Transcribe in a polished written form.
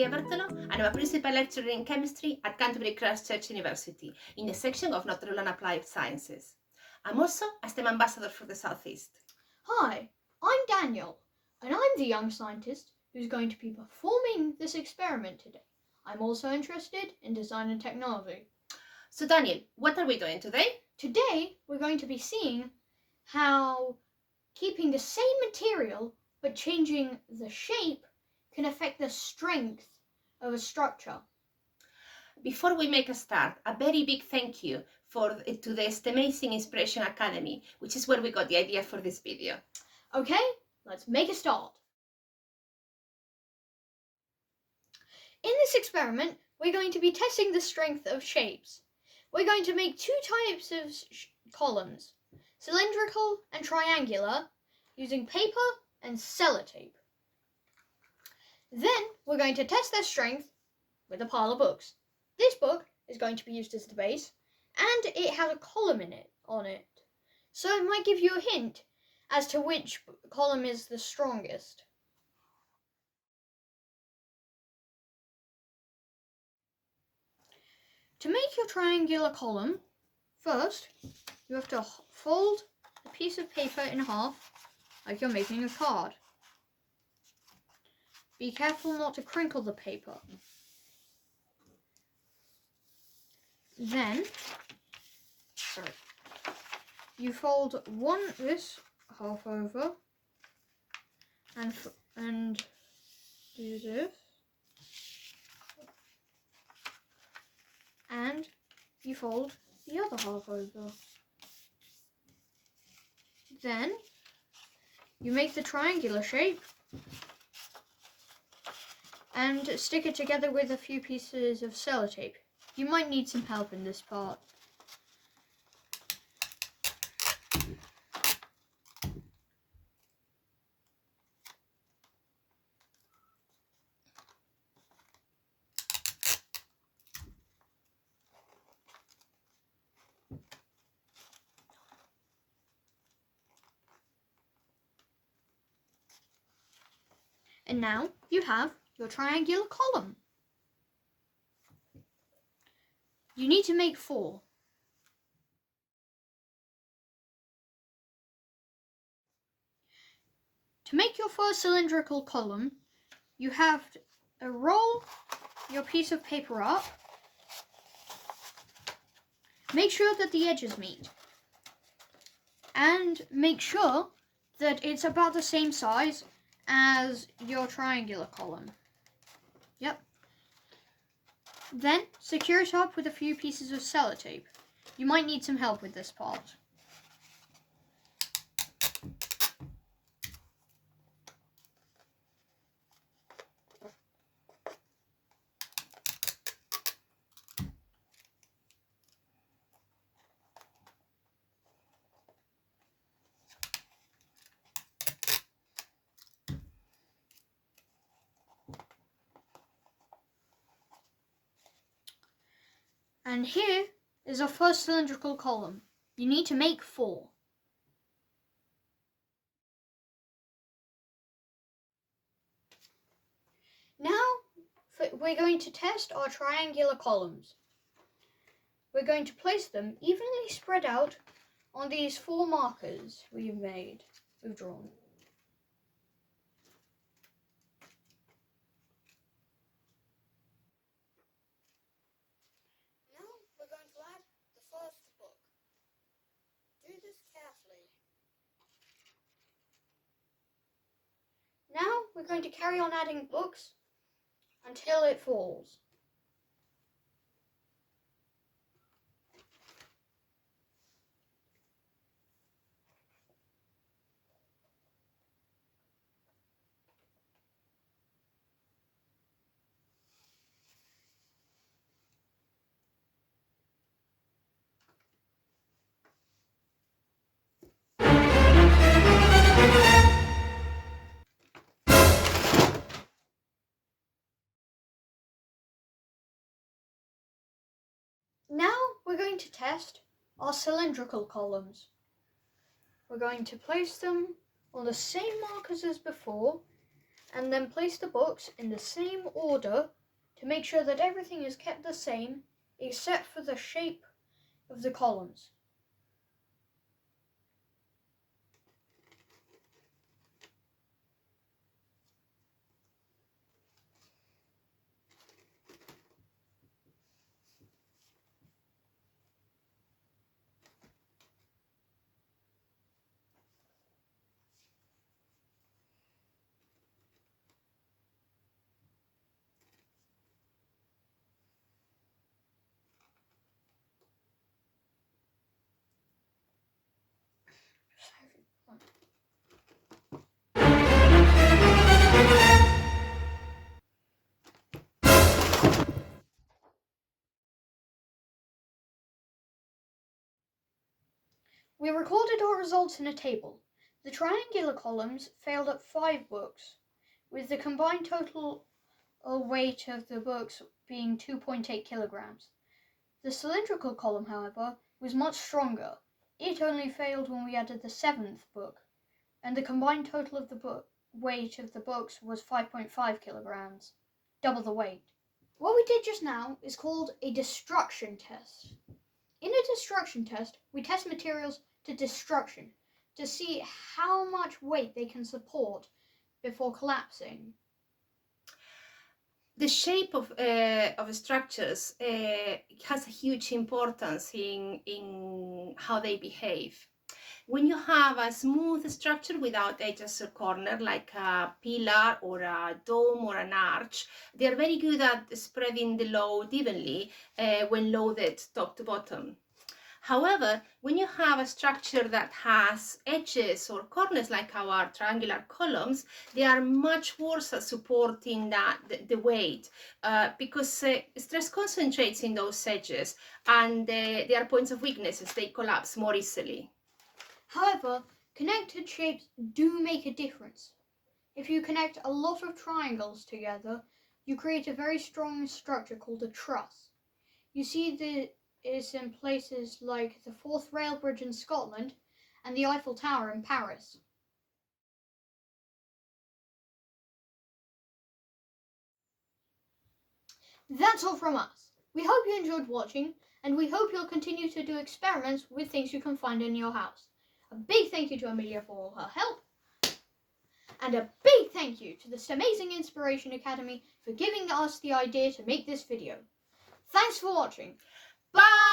Emilia Bertolo, and I'm a principal lecturer in chemistry at Canterbury Christ Church University in the section of Natural and Applied Sciences. I'm also a STEM ambassador for the Southeast. Hi, I'm Daniel, and I'm the young scientist who's going to be performing this experiment today. I'm also interested in design and technology. So Daniel, what are we doing today? Today, we're going to be seeing how keeping the same material but changing the shape can affect the strength of a structure. Before we make a start, a very big thank you to the STEMazing Inspiration Academy, which is where we got the idea for this video. Okay, let's make a start. In this experiment, we're going to be testing the strength of shapes. We're going to make two types of columns, cylindrical and triangular, using paper and sellotape. Then we're going to test their strength with a pile of books. This book is going to be used as the base, and it has a column on it. So it might give you a hint as to which column is the strongest. To make your triangular column, first you have to fold a piece of paper in half like you're making a card. Be careful not to crinkle the paper. Then you fold this half over and do this, and you fold the other half over. Then you make the triangular shape and stick it together with a few pieces of sellotape. You might need some help in this part. And now you have your triangular column. You need to make 4. To make your first cylindrical column, you have to roll your piece of paper up. Make sure that the edges meet. And make sure that it's about the same size as your triangular column. Yep. Then secure it up with a few pieces of sellotape. You might need some help with this part. And here is our first cylindrical column. You need to make 4. Now we're going to test our triangular columns. We're going to place them evenly spread out on these 4 markers we've drawn. Now we're going to add the first book. Do this carefully. Now we're going to carry on adding books until it falls. Now we're going to test our cylindrical columns. We're going to place them on the same markers as before and then place the books in the same order to make sure that everything is kept the same except for the shape of the columns. We recorded our results in a table. The triangular columns failed at 5 books, with the combined total weight of the books being 2.8 kilograms. The cylindrical column, however, was much stronger. It only failed when we added the 7th book, and the combined total of the weight of the books was 5.5 kilograms, double the weight. What we did just now is called a destruction test. In a destruction test, we test materials to destruction to see how much weight they can support before collapsing. The shape of structures has a huge importance in how they behave. When you have a smooth structure without edges or corner, like a pillar or a dome or an arch, they are very good at spreading the load evenly when loaded top to bottom. However, when you have a structure that has edges or corners like our triangular columns, they are much worse at supporting the weight because stress concentrates in those edges, and they are points of weaknesses. They collapse more easily. However, connected shapes do make a difference. If you connect a lot of triangles together, you create a very strong structure called a truss. You see this in places like the Forth Rail Bridge in Scotland and the Eiffel Tower in Paris. That's all from us. We hope you enjoyed watching, and we hope you'll continue to do experiments with things you can find in your house. A big thank you to Amelia for all her help, and a big thank you to the STEMazing Inspiration Academy for giving us the idea to make this video. Thanks for watching. Bye!